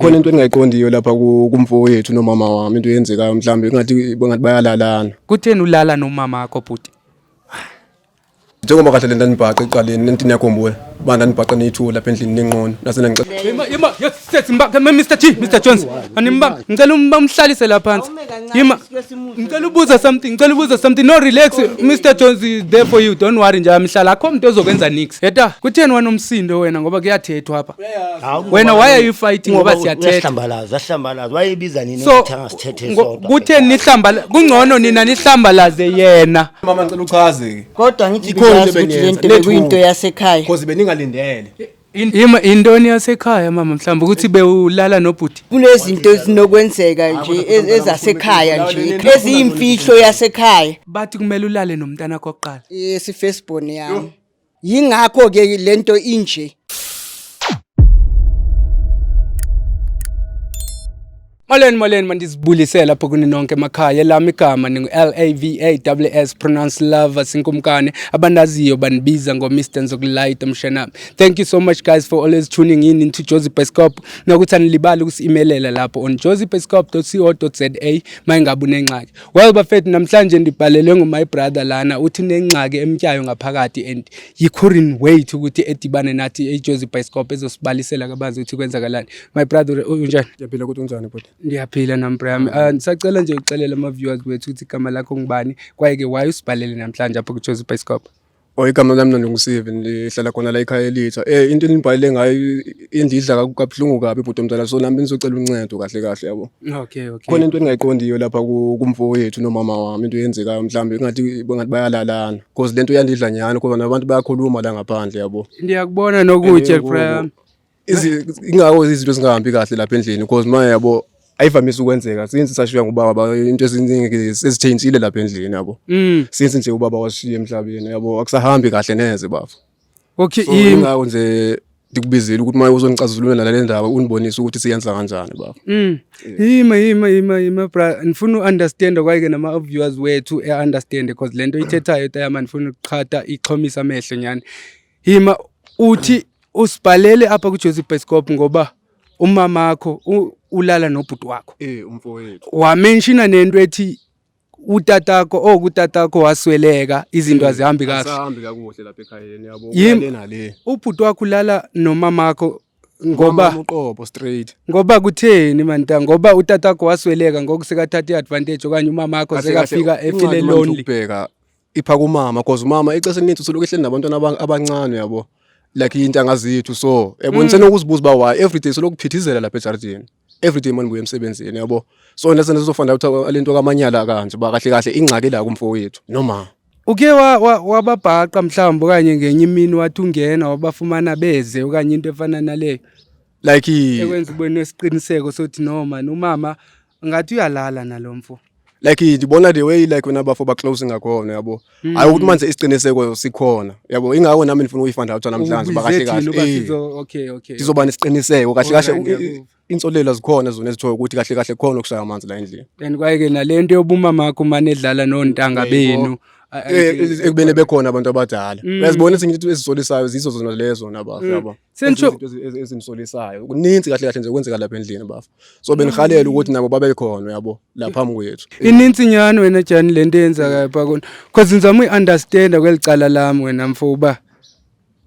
Khona into engingayiqondiyo lapha kumfowethu nomama wami into eyenzekayo mhlawumbe ngathi bayalalana. Kutheni ulala nomama wakho bhuti? Njengoba kahle lento nibhaqa eqaleni nentini yakhombula. Banda nibhaqa nethula lapha endlini nenqono. Nasena Yima yes Mr. G, Mr. Jones. Animba ngicela umhlalise la phansi. Yima ngicela ubuza something. No, relax. Mr. Jones is there for you. Don't worry nje amhlala akho umuntu ozokwenza nix. Yeta kutheni wanomsindo wena ngoba kuyathethwa hapa. Wena why are you fighting ngoba siyathetha? Ahlambalaza wayibiza nini ukuthanga sithethe sonke. Kutheni nihlambala kungcono nina nihlambalaze yena. mama ngicela uchaze. Kodwa ngithi ukuthi lento bekuyinto yasekhaya. Because beningalindele. Indoni yasekhaya mama mhlawumbe ukuthi bewulala nobhuti. Kunezinto ezinokwenzeka nje ezasekhaya nje eziyimfihlo yasekhaya. Bathi kumele ulale nomntana kokuqala. Yes, firstborn yami. Yingakho ke lento inje. Moleni mandizibulisela lapho kuni nonke emakhaya lami igama ningu LAVAWS pronounce lover sinkumkane abandaziyo banibiza ngo Mr Nzokulight Mshanami. Thank you so much guys for always tuning in into Jozi Pescope. Nokuthi anilibali ukusi-emailela lapho on jozipescope.co.za mayingabe unengxaki. Well bafethu namhlanje ndibhalelwe my brother lana uthi nengxaki emtyayo ngaphakathi and you couldn't wait ukuthi edibane nathi eJozi Pescope ezosibalisela kabanzi ukuthi kwenzakalani. My brother unjani? Yaphila ukuthi unjani bhuti? Ndiyaphila nambrami. Nisacela nje uxelela ama-viewers wethu ukuthi igama lakho ngubani kwaye ke why usibhalele namhlanje apho kuJozi Pescope. Igama lami mina nguSive ndihlala khona la ekhaya elitha. Into enibhalele ngayo indidla kabuhlungu kabi bhuti omdala so nami nizocela uncedo kahle yabo. Okay. Khona into engingayiqondiyo lapha kumfowethu nomama wami into eyenzekayo mhlawumbe ngathi bayalalana. Because lento yandidla nyana ngoba nabantu bayakhuluma la ngaphandle yabo. Ndiyakubona nokuthi brami. Ingako izinto ezingahambi kahle lapha endlini because manje yabo ayivamise ukwenzeka since sashiya ngubaba into eziningi sezithintshile lapha endlini yabo. Since nje ubaba washiya emhlabeni yabo akusahambi kahle neze bafu. Okay, ingako nje ndikubizela ukuthi maye uzongicazulula nale ndaba unibonise ukuthi siyenza kanjani bafu. Yima bra ngifuna uunderstand kwaye ke nama viewers wethu understand because lento ithethayo tayama ngifuna ukuqhatha ixhomisa amehlo nyani. Yima uthi usibhalele apha kuJozi Pescope ngoba umama wakho ulala nobhuti wakho. Umfowethu. Wamenshina nento ethi utatakho wasweleka izinto azihambi kahle. Azihambi kakuhle lapha ekhayeni yabo. Uyalena le. Ubhuti wakho ulala nomama wakho ngoba uqobo straight. Ngoba kutheni manta ngoba utatakho wasweleka ngokusekathatha iadvantage okanye umama wakho sekafika efile lonely. Ubheka ipha kumama because umama ixesha eliningi usuloku ehleli nabantwana abancane yabo. Like intanga zethu so ebonisene ukuzibuza ba why every day solokuphithizela lapha eJardini every day manje buye emsebenzini yabo so nesene sizofunda ukuthi lento kamanyala kanje ba kahle ingxaki la kumfowethu noma uke wababhaqa mhlawumbe okanye ngenye imini wathi ungena wabafumana beze okanye into efana naleyo like ekwenza ube nesiqiniseko sothi no man umama ngathi uyalala nalomfo like ndibona the way like wena bafo ba closing ngakhona yabo hayi ukuthi manje isiqiniseko sikhona yabo ingako nami ngifuna uyifunda out namhlanje ba kahle okay sizoba nesiqiniseko kahle insolela zikhona zona ezithola ukuthi kahle khona ukushaya amanzi la endlini and kwaye ke nalento yobumama wakho manje edlala nontanga benu ekubene bekhona abantu abadala uyazibona izinto ezisolisayo zizo zona lezo nabafu yabo sentsho ezinisolisayo kuninzi kahle nje kwenzeka lapha endlini bafu so benihalela ukuthi nabo babe khona yabo lapha phambi kwethu ininzi nyani wena Jani lento yenza lapha kona because ngizama uunderstand kwelicala lami wena mfoba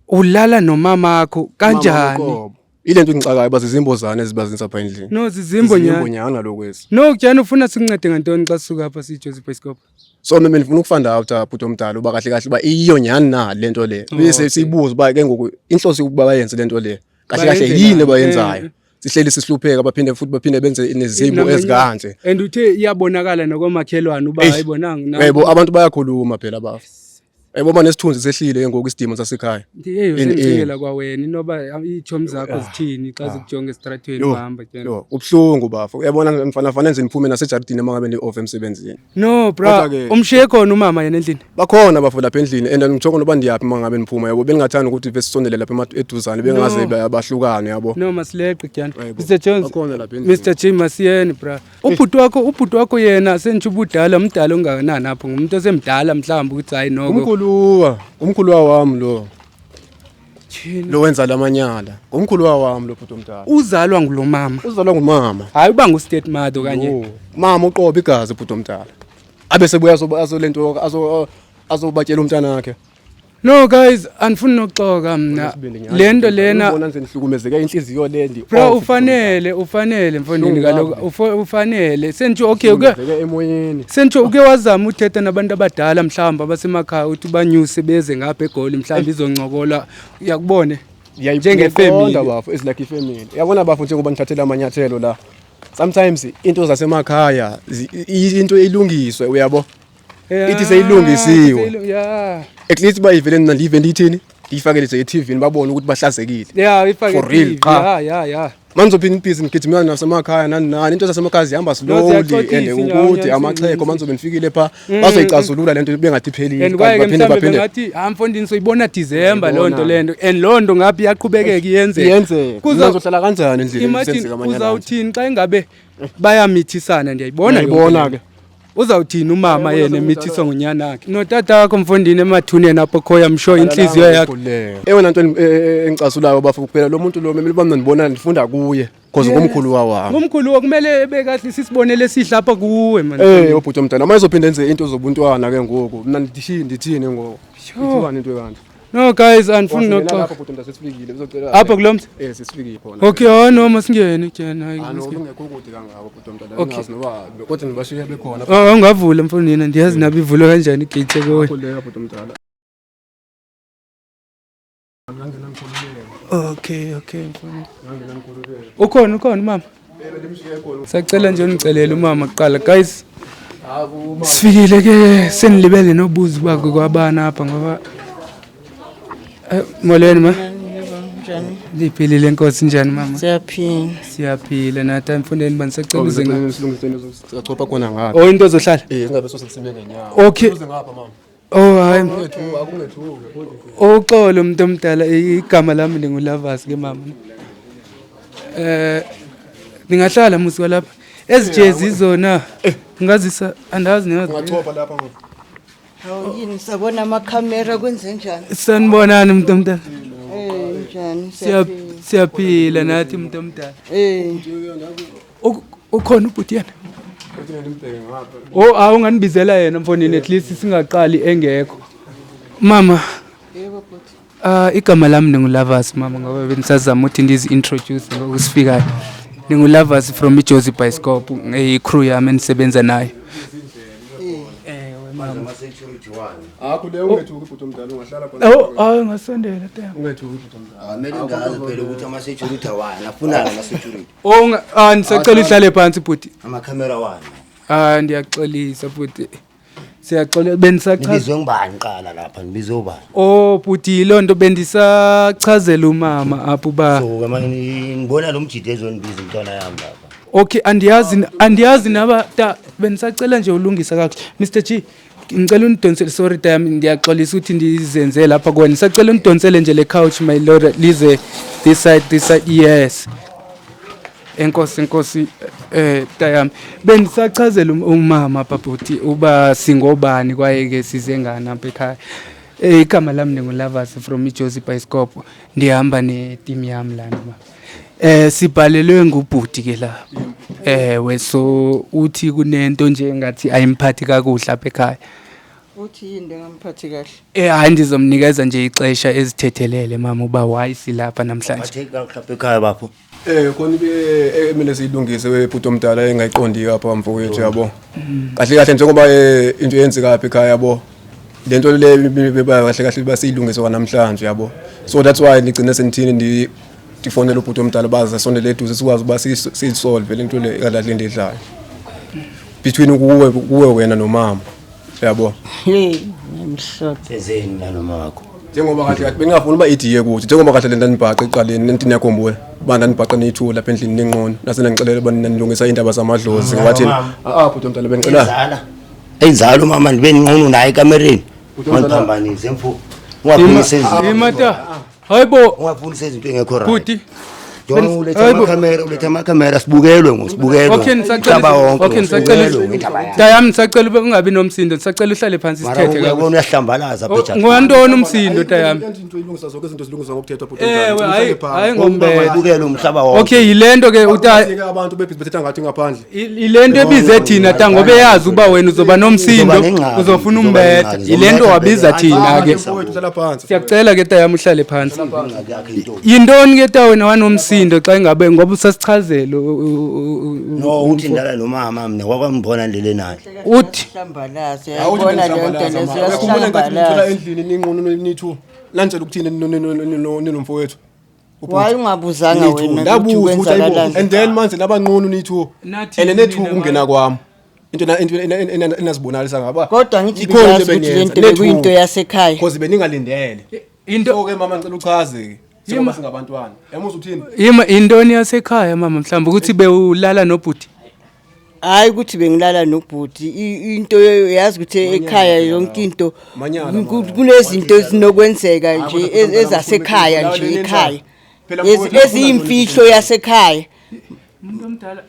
ulala nomama wakho kanjani ilento engicakayo bazizimbozana ezibazinisa pha endlini no zizimbo nyana lokwesi no Jani ufuna sikuncede ngantoni xa sisuka apha siJozi Pescope so mina ngifuna ukufunda out bhuti omdala uba kahle ba iyo nyani na lento le bese sibuza ba ke ngoku inhloso ukuba bayenze lento le kahle yini bayenzayo sihleli sihlupheka baphinde benze nezimbo ezikanje and uthe iyabonakala nokomakhelwane uba ayibonanga yebo abantu bayakhuluma phela bafu yebo banesithunzi sehlile ngoku isidimo sasekhaya usenzela kwawena inoba ichomi zakho zithini xa zikujonga estratweni uhamba Jani ubhlungu bafu uyabona mfana enze niphume naseJardini mangabe ni-off emsebenzini no bra umshiye khona umama yena endlini bakhona bafu lapha endlini and ngijoko noba ndiyaphi mangabe niphuma yabo beningathanda ukuthi besisondele lapha eduzane bengaze bahlukane yabo no masileqe Jani Mr Jones Mr G masiyeni bra ubhuti wakho yena senitsho mdala ongakanani apho ngumuntu osemdala mhlawumbe ukuthi hayi noko umkhuluwa wami lo lo wenza lamanyala ngomkhulu wami lo bhuti omdala uzalwa ngulo mama uzalwa ngumama hayi uba ngu-state mother kanye mama uqoba igazi bhuti omdala abe sebuya lento azobatshela umntana wakhe. No guys, anifuni nokuxoka mna. Lento lena ubona nje nihlukumezeke inhliziyo lendi. Bro ufanele mfondini kaloku ufanele. Sentsho okay emoyeni. Sentsho uke wazama uthetha nabantu abadala mhlamba basemakhaya uthi banyuse beze ngapha eGoli mhlamba izoncokola uyakubone. Njengefamily bafo is like ifamily. Uyabona bafo njengoba ngithathela amanyathelo la. Sometimes into zasemakhaya into ilungiswe uyabo. Ithi seyilungisiwe. Yeah. At least bayivele nina live lithini lifakele nje eTV babone ukuthi bahlazekile. Yeah, ifake for real cha. Yeah. Manizophinda ibhizi ngigijimana nasemakhaya nani into zasemakhaya zihamba slowly and ukuthi amacheko manzobe nifikile pha bazoyicazulula lento bengathi phelile and baphinde ngathi amfondini soyibona December lonto lento and lonto ngapi yaqhubekeka iyenze kuzohlala kanjani endlini senzeka amanye uzawuthini xa ingabe bayamithisana ndiyayibona ke uzawuthini umama yena emithisa ngonyana wakhe notata wakho mfondini emathuneni apho khoya msho inhliziyo yakhe eyona nto engicasulayo bafu kuphela lo muntu lo memeli bami ndibona ndifunda kuye because ngomkhulu wami ngomkhulu kumele ebekahle sisibonele sihle apha kuwe man obhuti omntana manje uzophinda enze into zobuntwana ke ngoku mina ndithini ngoku ithwani into ekanje. No guys anifuni noxoxa lapho bhuti ndasesifikile bizocela apha kulomthi sesifikile khona okay noma singene jena hayi ungekho kude kangako bhuti omntana ngazi noba kodwa nibashiye bekhona ungavula mfondini ndiyazi nabe ivulo kanjani igate ekoyo khuleka bhuti omntana. Okay ukhona mama sacela nje unicelela umama kuqala guys sifikile ke senilibele nobuzi bakho kwabana apha ngoba molweni ma njani liphilile inkosi njani mama siyaphila nathi mfundeni banisacela uze ngachopha khona ngapha into ozohlala ngabe sosesimbe ngenyawo okay uze ngapha mama hayi akungethuka uxolo umuntu omdala igama lami linguLavas ke mama ningahlala musi lapha ezijezi zona ngazisa andazi niyazi ngachopha lapha mama hawu yini sabona amakhamera kwenze njani sanibonani umuntu omdala njani siyaphila nathi umuntu omdala ukhona ubhuti yena unganibizela yena mfonini at least singaqali engekho mama yebo bhuti igama lami ninguLavas mama ngoba benisazama ukuthi ndizi-introduce ngokusifikayo ninguLavas from iJozi Bioscope crew yami enisebenza nayo akule ungethuki bhuti omdala ungahlala khona ngasondela tena ungethuki bhuti omdala amele ngazi phela ukuthi ama-security wani afunani ama-security nisacela ihlale phansi bhuti amakhamera wani ndiyaxolisa bhuti siyaxolela benisachaza nibizwe ngibani qala lapha nibizwe ubani bhuti yiloo nto bendisachazela umama apho uba so ngibona lo mjidi ezonibiza umntwana yami lapha okay andiyazi naba bendisacela nje ulungisa kakuhle Mr G ngicela unidonsele sorry tayami ndiyaxolisa ukuthi ndizenze lapha kuwena nisacela unidonsele nje le couch my lord lize this side yes enkosi tayami bendisachazela umama babhuti uba singobani kwaye ke size ngani apha ekhaya igama lami ninguLavas from iJozi Bioscope ndihamba neteam yami lana sibhalelwe ngubhuti ke la so uthi kunento nje ngathi ayimphathi kakuhle apha ekhaya uthi yini ngamphathi kahle hayi ndizomnikeza nje ixesha ezithethelele mama uba why silapha namhlanje batheka mhlawumbe ekhaya bapho khona emele siyilungise webhuti omdala engayiqondi apha mfowethu yabo kahle njengoba into yenzeka apha ekhaya yabo lento le beba kahle basiyilungise kwanamhlanje yabo so that's why ngigcina senithini ndifonela ubhuti omdala baza sondele eduze sikwazi uba siyisolve lento le kalahle ndidlayo between kuwe wena nomama yabo mhlophe ezeni nanoma wakho njengoba kahle bengafuna uba idiye kuthi njengoba kahle lento nibhaqa eqaleni lentini yakhombule banda nibhaqa neyithula lapha endlini nenqono nasenangixelela bani nanilungisa indaba zamadlozi ngathi bhuti omdala bengicela enzalo mama ndibe ninqono naye ekamereni ungiphambanise mfo ungafuni senzo mata hayibo ungafuni senzo into engekho right bhuti Don't uletha amakhamera sibukelwe ngosibukelwe. Okay nisacela Dayami nisacela ungabi nomsindo nisacela uhlale phansi sithethe kahle. Uyabona uyahlambalaza phela. Ngwantoni umsindo Dayami? Into ilungisa zonke izinto zilungisa ngokuthethwa bhuti. Hayi ngombele. Ubukele umhlaba wonke. Okay yilento ke Sika abantu bebhethetha ngathi ngaphandle. Ilento ebize thina ta ngobe yazi uba wena uzoba nomsindo uzofuna umbetha. Ilento wabiza thina ke. Siyacela ke Dayami uhlale phansi. Yintoni ke ta wena wanomsindo xa ingabe ngoba usasichazela No uthi ndala nomama mina kwakwambona ndlele naye. uthi Hlambalaze yabona le nto lesiyasihlambalaza. Endlini ninqono nithu lanjela ukuthini ninomfowethu. Waye ungabuzanga wena Ndabuza ukuthi ukuthi kwenzakalani. and then manje nabanqono nithu nethu ungena kwami. Into enazibonalisa ngaba. Kodwa ngithi ngiyazi ukuthi le nto bekuyinto yasekhaya. Because beningalindele. into So ke mama ngicela uchaze ke. Sima singabantwana. Yamuza uthini? intoni yasekhaya mama mhlawumbe ukuthi bewulala nobhuti. Hayi ukuthi bengilala nobhuti into yazi ukuthi ekhaya yonke into kunezinto ezinokwenzeka nje ezasekhaya nje ekhaya eziyimfihlo yasekhaya. Umuntu omdala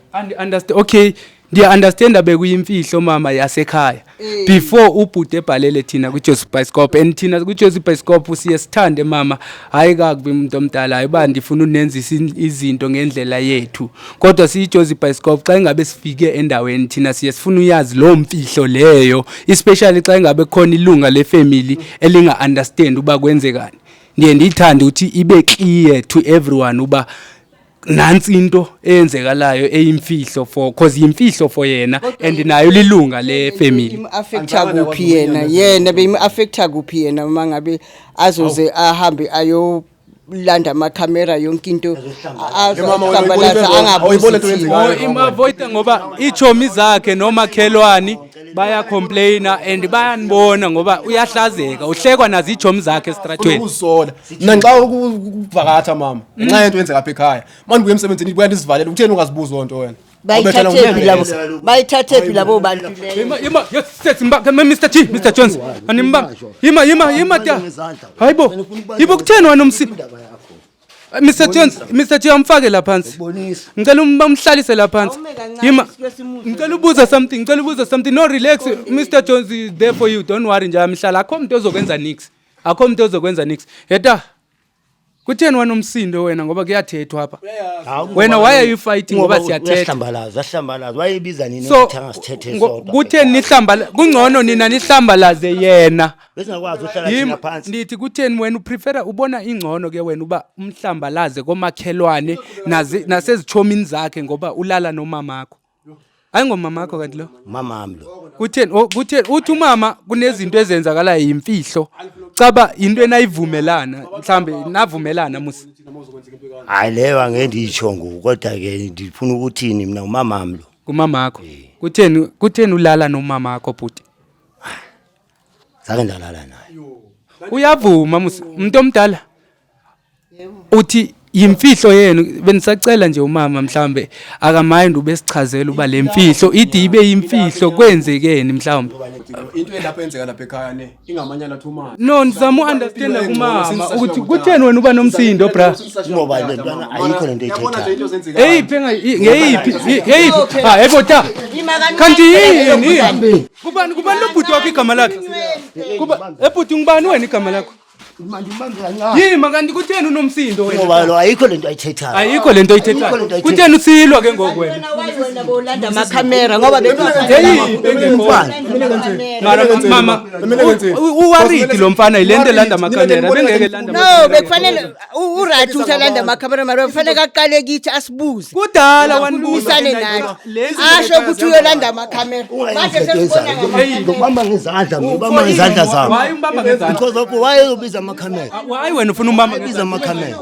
understand okay ndiya understand bekuyimfihlo mama yasekhaya before ubhuti ebhalele thina kuJoseph Bioscope and thina kuJoseph Bioscope siye sithande mama hayi kakubi umuntu omdala hayiba ndifuna unenzisa izinto ngendlela yethu kodwa siJoseph Bioscope xa ingabe sifike endaweni thina siye sifuna uyazi lo mfihlo leyo especially xa ingabe khona ilunga lefamily elinga understand uba kwenzekani ndiye ndithande ukuthi ibe clear to everyone uba nansi into eyenzekalayo eyimfihlo for cause imfihlo for yena and nayo lilunga le family Affecta kuphi yena beyim affecta kuphi yena mangabe azoze ahambe ayo landa amakhamera yonke into azohlambalaza angabuzi imavoida ngoba ichomi zakhe nomakhelwani baya complaina and bayanibona ngoba uyahlazeka uhlekwa nazi ichomi zakhe estratweni uzola nanxa ukuvakatha mama nxa into yenzeka apha ekhaya manje kuye emsebenzini ibuya ndisivalele utheni ungazibuza onto wena bayithathephi labo bantu Yima yes Mr Jones animba yima ta hayibo yibo kutheni wanomsi Mr Jones amfake la phansi ngicela umhlalise la phansi yima ngicela ubuza something no relax Mr Jones is there for you don't worry nje amhlala akho umuntu ozokwenza nix yeta kutheni wanomsindo wena ngoba kuyathethwa hapa wena why are you fighting ngoba siyathetha ahlambalaza wayebiza nini ukuthanga sithethe sonke kutheni nihlambalaze kungcono nina nihlambalaze yena besingakwazi uhlala thina phansi ndithi kutheni wena uprefera ubona ingcono ke wena uba umhlambalaze komakhelwane nasezichomini zakhe ngoba ulala nomamakho ayingomamakho kanti lo mamami lo kutheni uthi umama kunezinto ezenzakala yimfihlo caba into enayivumelana mhlambe navumelana musi hayi leyo angenditsho ngoku kodwa ke ndifuna ukuthini mina umamami lo kumamakho kutheni ulala nomamakho bhuti zake ndalala naye uyavuma musi umuntu omdala uthi yimfihlo yenu benisacela nje umama mhlambe akamind ubesichazela uba lemfihlo idi ibe yimfihlo kwenzekeni mhlambe into elapha enzeka lapha ekhaya ne ingamanyana thuma no nizama understand kumama ukuthi kutheni wena uba nomsindo bra ngoba le ntwana ayikho lento ethetha hey phenga ngeyiphi ebota kanti yini kubani lobhuti wakho igama lakhe kuba ebhuti ngubani wena igama lakho yima kanti kutheni unomsindo wena ngoba lo ayikho lento ayithethayo ayikho lento ayithethayo kutheni usilwa ke ngokwena wena bolanda amakhamera ngoba mama uwaridi lo mfana yilento landa amakhamera bengeke landa no bekufanele urathi uthalanda amakhamera mara kufanele aqale kithi asibuze kudala wanibusane naye asho ukuthi uyolanda amakhamera manje sesibona ngibamba ngezandla zami why umbamba ngezandla because of why ubiza amakhamera why wena ufuna umbamba ubiza amakhamera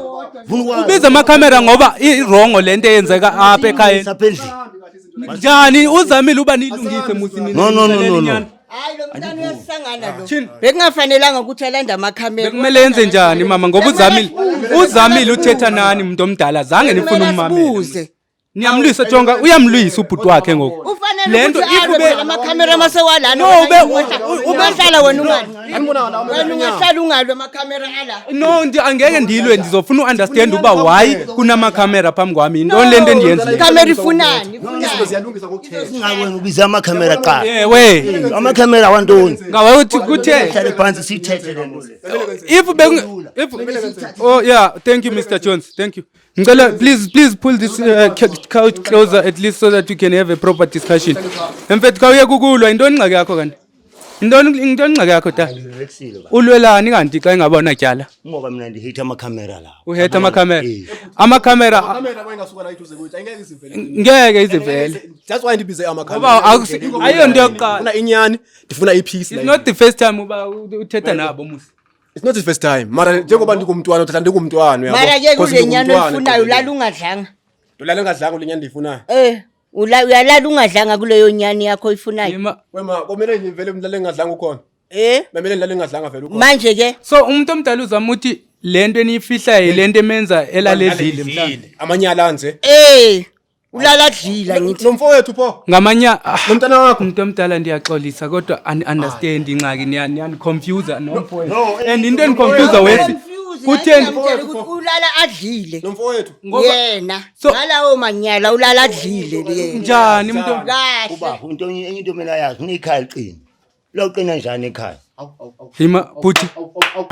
ubiza amakhamera ngoba irongo lento eyenzeka apha ekhaya njani uzamile uba nilungise musini no hayi lo mntana uyasangana lo bekungafanelanga ukuthi alanda amakhamera kumele yenze njani mama ngoba uzamile uthetha nani umuntu omdala zange nifuna ummamela niyamlwisa jonga uyamlwisa ubhuti wakhe ngoku ufanele lento ama camera masewalana No, ubehlala wena ungani wena ungahlala ungalwe ama camera ala no angeke ndilwe ndizofuna understand uba why kunama camera phambi kwami into lento endiyenzile camera ifunani ziyalungisa ngokuthetha Singawena ubiza amakhamera qa. we Amakhamera wantoni? ngawuthi kuthe Hlale phansi sithethe lento le. if oh yeah thank you Mr. Jones thank you ngicela please pull this couch closer at least so that we can have a proper discussion emfethu kawuye kukulwa intoni ingxaki yakho kanti intoni ingxaki yakho ta ulwelani kanti xa ingabona tyala Ngoba mina ndihitha amakhamera la. uheta amakhamera kamera bayingasuka la ithuze kuthi angeke izivele ngeke izivele that's why ndibize amakamera ngoba ayo nto yokuqala ndifuna inyani ndifuna ipeace it's not the first time uba uthetha nabo musi it's not the first time mara njengoba ndikumntwana uthatha ndikumntwana uyabo mara ke kulenyano oyifunayo ulala ungadlanga dolala ngadlanga kulenyani ndiyifuna uyalala ungadlanga kuleyo nyani yakho oyifunayo wema komele ngivele umdlala ngadlanga ukhona memele ndilale ngadlanga vele ukhona manje ke so umuntu omdala uzama uthi lento eniyifihlayo lento emenza elaledlile mhlawumbe amanyala anze ulala dlila ngithi nomfowethu pho ngamanya nomntana wakho umuntu omdala ndiyaxolisa kodwa understand ingxaki niyani confuse nomfowethu and into eniconfuse wesi kutheni ulala adlile nomfowethu yena ngalawo manyala ulala adlile yena njani umuntu kahle Uba into mina yazi unekhaya liqini. Loqina njani ekhaya? hima buthi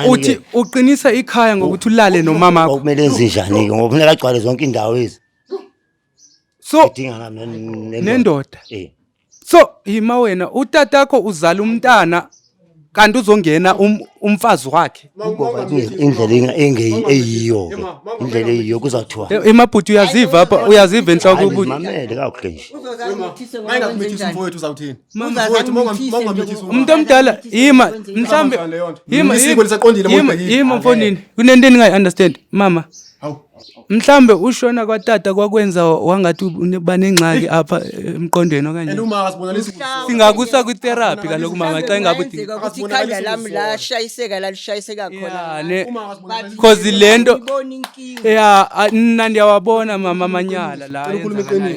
uthi uqinisa ikhaya ngokuthi ulale nomama wakho Okumele enze njani ke ngoba funeka agcwale zonke indawo ezi. so Dinga nendoda so hima wena utatakho uzala umntana kanti uzongena umfazi wakhe indlela engeyiyo indlela eyiyo kuzathiwa emabhuti uyaziva apha uyaziva enhloko ukuthi mamele kakuhle nje mayingakubethisa umfowethu uzawuthini umuntu omdala yima mhlambe isiko lisaqondile yima mfonini kunento engingayi-understand mama mhlambe ushona kwatata kwakwenza wangathi banengxaki apha emqondweni okanye singakusa kwi-therapy kaloku mama xa ingabe ukuthi ikhanda lami lashayiseka lishayiseka khona because lento ya nina ndiyawabona mama amanyala la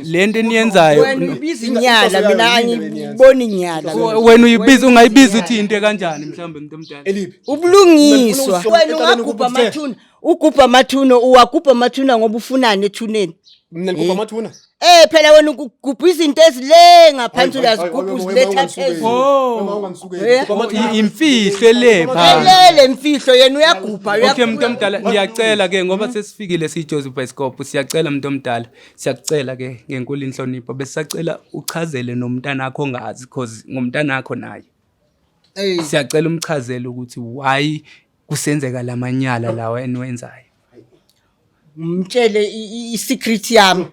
lento eniyenzayo wena ubiza inyala mina angiboni inyala wena uyibiza ungayibiza uthi into kanjani mhlawumbe umuntu omdala ubulungiswa wena ungagubha amathuna ugubha amathuna uwagubha amathuna ngoba ufunani ethuneni mina ngigubha amathuna phela wena ugubha izinto ezile ngaphansi uyazigubha uziletha imfihlo le elele imfihlo yena uyagubha okay umuntu omdala ndiyacela ke ngoba sesifikile siJoseph Bioscope siyacela umuntu omdala siyakucela ke ngenkulu inhlonipho besisacela uchazele nomntana wakho ongazi because ngomntana wakho naye siyacela umchazele ukuthi why kusenzeka lamanyala lawa eniwenzayo mtshele isecret yami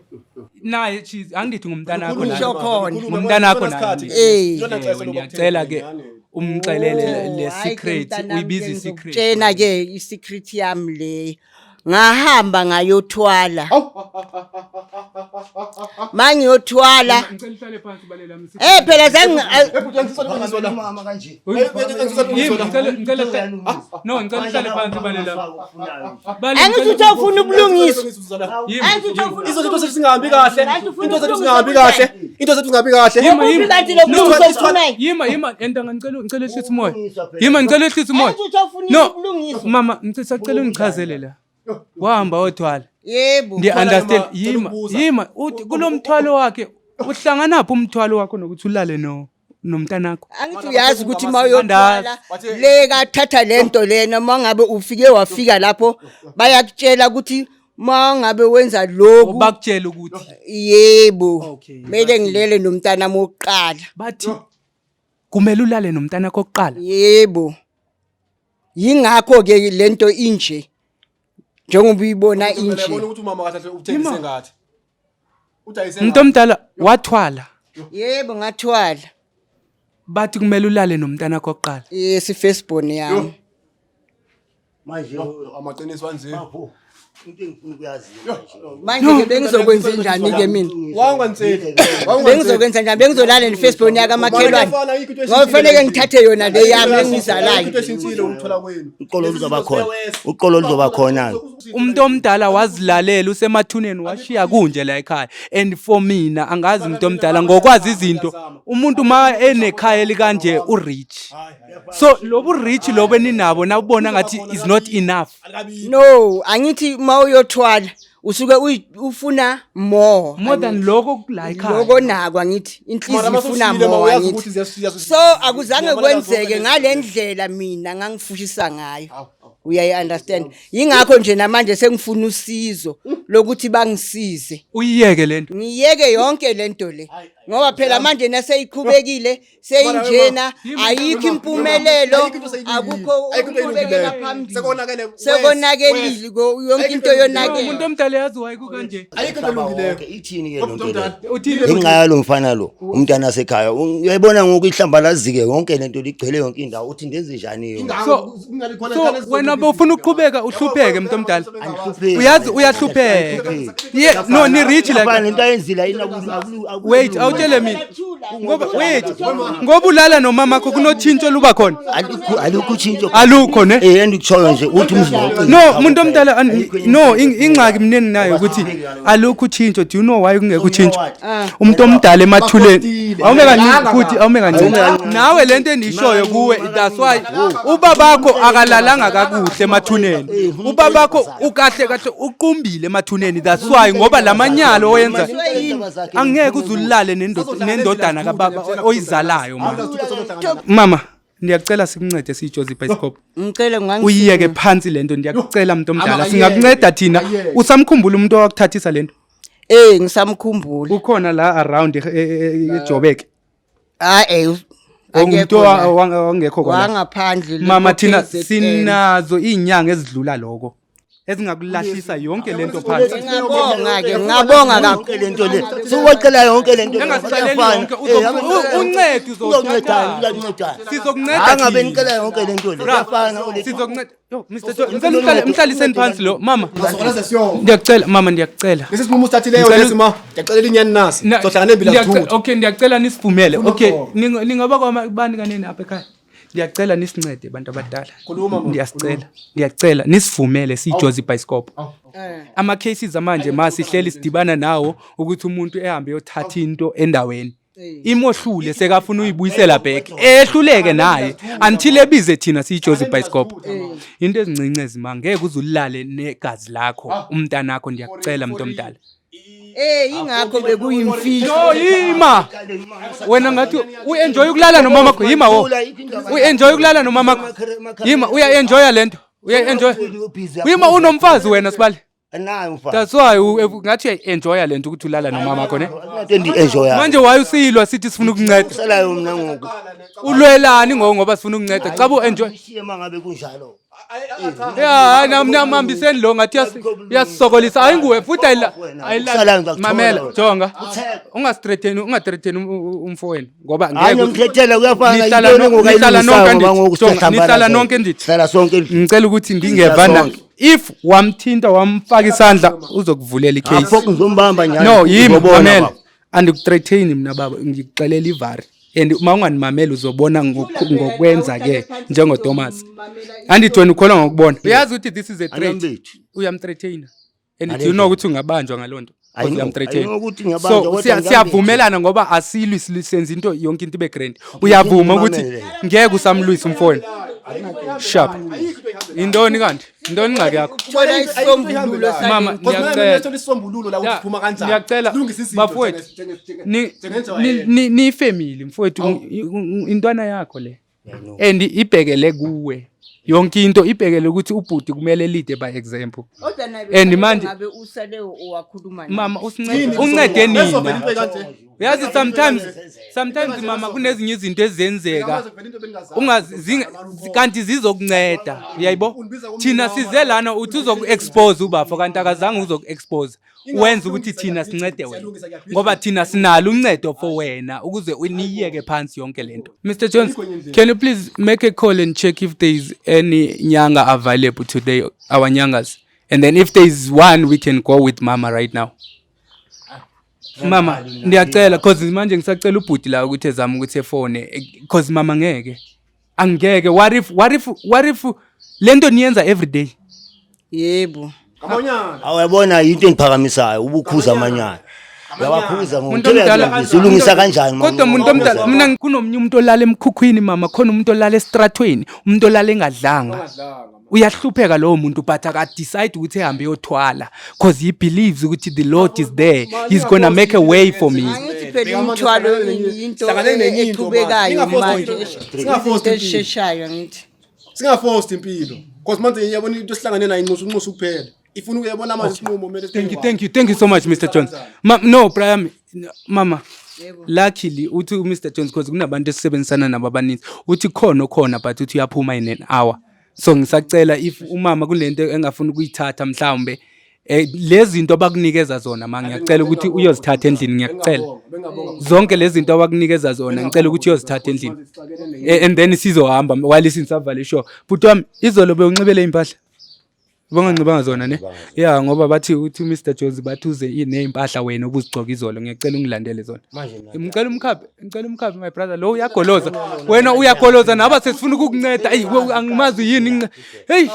naye angithi ngumntana wakho Ukusho khona. ngumntana wakho naye Ngiyacela ngiyacela ke umxelele le secret uyibiza secret tshena ke isecret yami le ngahamba ngayothwala mangiyothwala ngicela uhlale phansi balela phela zangi mama kanje no ngicela uhlale phansi balela angithi uthofuna ubulungiswa into zethu singahambi kahle into zethu singahambi kahle into zethu singahambi kahle kanti lo bulungiswa ufunayo yima enda ngicela ehlisa umoya yima ngicela ehlisa umoya angithi uthofuna no ubulungiswa mama ngisacela ungichazele la wahamba othwala yebo ndiya-understand yima uthi kulomthwalo wakhe uhlanganaphi umthwalo wakho nokuthi ulale nomntanakho angithi uyazi ukuthi mawuyothwala le kathatha lento lena mangabe ufike wafika lapho bayakutshela ukuthi mangabe wenza lokhu bakutshela ukuthi yebo mele ngilele nomntana mokuqala bathi kumele ulale nomntanakho oqala yebo yingakho ke lento inje njengoba uyibona inje ukuthi umama kahle uthengise ngathi utayise umuntu omdala wathwala yebo ngathwala bathi kumele ulale nomntanakho oqala yes firstborn yami manje amaqiniso anje into engifuna ukuyazi manje ke bengizokwenza njani ke mina Wanganseli. bengizokwenza njani bengizolala ne-Facebook yaka makhelwane ngoba kufanele ngithathe yona le yami engizalayo Into eshintsile ukuthola kwenu. uqolo luzoba khona umuntu omdala wazilalela usemathuneni washiya kunje la ekhaya and for mina angazi umuntu omdala ngokwazi izinto umuntu ma enekhaya likanje urich so lobu rich lobe ninabo nabona ngathi is not enough no angithi mawuyothwala usuke ufuna more than lokho la ekhaya lokho nakwa ngithi inhliziyo ifuna more angithi so akuzange kwenzeke ngalendlela mina ngangifushisa ngayo uyayi-understand yingakho nje namanje sengifuna usizo lokuthi bangisize uyiyeke lento ngiyeke yonke lento le ngoba phela manje naseyiqhubekile seyinjena ayikho impumelelo akukho ukuqhubekela phambili sekonakelile yonke into yonakele umuntu omdala yazi wayikukanje Ayikho into elungileyo. ithini ke lonto le ingayalo mfana lo umntana asekhaya uyayibona ngoku ihlambalazike yonke lento ligcwele yonke indawo uthi ndenze njani yo so wena bofuna ukuqhubeka uhlupheke umuntu omdala uyazi uyahlupheka no ni rich la into ayenzila wait awutshele mina ngoba wait ngoba ulala nomama wakho kunothintsho luba khona alukho utshintsho alukho ne endikutshoyo nje uthi umzimba no umuntu omdala no ingxaki mneni nayo ukuthi alukho utshintsho do you know why kungekho utshintsho umuntu omdala emathuleni awume kancane futhi awume kancane nawe lento endishoyo kuwe that's why ubabakho akalalanga kakuhle emathuneni ubabakho ukahle kahle uqumbile emathuneni that's why ngoba lamanyalo oyenza angeke uzulale nendodana kababa oyizalayo mama ndiyacela sikuncede sijozi bicycle ngicela uyiyeke phansi lento ndiyakucela umuntu omdala singakunceda thina usamkhumbula umuntu owakuthathisa lento ngisamkhumbula ukhona la around eJobek umuntu wangekho khona wangaphandle mama thina sinazo izinyanga ezidlula lokho ezingakulahlisa yonke lento phansi ngabonga kakhulu lento le siwacela yonke lento engasicaleli yonke uncedo uzonceda sizokunceda angabe nicela yonke lento le yafana sizokunceda yo Mr John mhlaliseni phansi lo mama Ngizokwenza siyo. ndiyakucela mama ndiyakucela Lesisinqumo usithathileyo lesima. Ngiyacela inyani nasi. Sohlangana ebila kuthutha. okay ndiyacela nisivumele okay ningaba kwabani kanene apha ekhaya ndiyacela nisincede abantu abadala ndiyacela nisivumele sijozi bicycle ama cases manje masihleli sidibana nawo ukuthi umuntu ehambe yothatha into endaweni imohlule sekafuna uyibuyisela back ehluleke naye until ebize thina sijozi bicycle into ezincince ezimanga ngeke uzulale negazi lakho umntana wakho ndiyakucela umuntu omdala ingakho bekuyimfihlo no yima wena ngathi uenjoy ukulala nomama wakho yima wo uenjoy ukulala nomama wakho yima uyaenjoya lento uyaenjoy yima unomfazi wena sibali anayo mfana that's why ngathi uyaenjoya lento ukuthi ulala nomama wakho ne into enjoy manje waye usilwa sithi sifuna ukunceda salayo mina ngoku ulwelani ngoba sifuna ukunceda cha bu enjoy mangabe kunjalo ya namambiseni lo ngathi uyasisokolisa ayinguwe futhi mamela jonga ungastretheni umfowenu ngoba ngeke ngithethela kuyafana nihlala nonke ndithi hlala sonke ngicela ukuthi ngingevana if wamthinta wamfaka isandla uzokuvulela icase apho ngizombamba nyalo no yimi mamela andikuthreaten mina baba ngikuxelela ivari and uma unganimamela uzobona ngokwenza ke njengo Thomas andithi wena ukholwa ngokubona uyazi ukuthi this is a threat uyamthreaten and you know ukuthi ungabanjwa ngalonto uyamthreaten so siyavumelana ngoba asilwi senza into yonke into ibe grand uyavuma ukuthi ngeke usamlwisa umfowenu sharp indoni kanti indoni ingxaki yakho thola isombululo mama Ngiyacela isisombululo la uphuma kanjani. Ngiyacela bafowethu ni family mfowethu intwana yakho le and ibhekele kuwe yonke into ibhekele ukuthi ubhuti kumele lead by example and manje ngabe usale owakhuluma mama uncede nina uyazi sometimes mama kunezinye izinto ezenzeka kanti zizokunceda uyayibo thina size lana uthi uzokuexpose ubafo kanti akazange uzokuexpose wenza ukuthi thina sincede wena ngoba thina sinalo uncedo for wena ukuze uniyeke phansi yonke lento. Mr Jones, can you please make a call and check if there is any nyanga available today, our nyangas, And then if there is one, we can go with mama right now. Mama, ndiyacela cause manje ngisacela ubhuti la ukuthi ezama ukuthi efone cause mama ngeke. Angeke. What if lento niyenza every day? Yebo. awuyabona into engiphakamisayo ubukhuza amanyana uyabakhuza ngokuthi ulungisa kanjani kodwa umuntu omdala mina kunomunye umuntu olala emkhukhwini mama khona umuntu olala estratweni umuntu olala engadlanga uyahlupheka lowo muntu but aka decide ukuthi ehambe yothwala because he believes ukuthi the Lord is there, he's gonna make a way for me. Angithi phela umthwalo into eqhubekayo manje esisheshayo ngithi singaforce impilo because manje iyabona into esihlangane nayo inxusu kuphela ifuna ukuyabona manje isinqumo mele Thank you so much Mr. Jones. No Brian mama luckily uthi Mr. Jones because kunabantu esebenzisana nabo abaninzi uthi khona but uthi uyaphuma in an hour. So ngisacela if umama kulento engafuna ukuyithatha mhlawumbe lezi zinto abakunikeza zona manje ngiyacela ukuthi uyozithatha endlini ngiyacela zonke lezi zinto abakunikeza zona ngicela ukuthi uyozithatha endlini and then sizohamba while sinsavale show but izolo beunxibele impahla bonganxibanga zona ne yeah ngoba bathi uthi Mr. Jones bathuze inempahla wena obuzigcoka izolo ngiyacela ungilandele zona ngicela umkhaphi my brother lo uyagoloza wena uyagoloza naba sesifuna ukukunceda ayi angimazi yini hey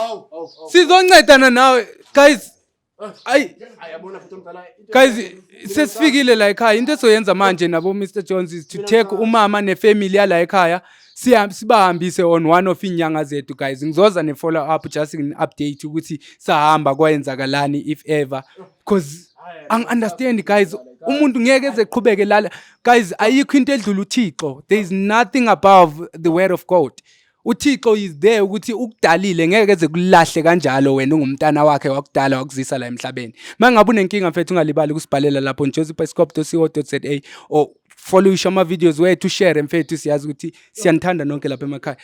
sizoncedana nawe guys guys sesifikile la ekhaya into esoyenza manje nabo Mr. Jones is to take umama nefamily yala ekhaya sibahambise on one of inyanga zethu guys ngizoza ne follow up just in update ukuthi sahamba kwayenzakalani if ever because I understand guys umuntu ngeke ezeqhubeke lala guys ayikho into edlula uThixo. There is nothing above the word of God. uThixo is there ukuthi ukudalile ngeke eze kulahle kanjalo wena ungumntana wakhe wakudala wakuzisa la emhlabeni. Mangabe unenkinga mfethu ungalibali ukusibhalela lapho josephescope.co.za or follow ama videos wethu share mfethu siyazi ukuthi siyanithanda nonke lapha emakhaya.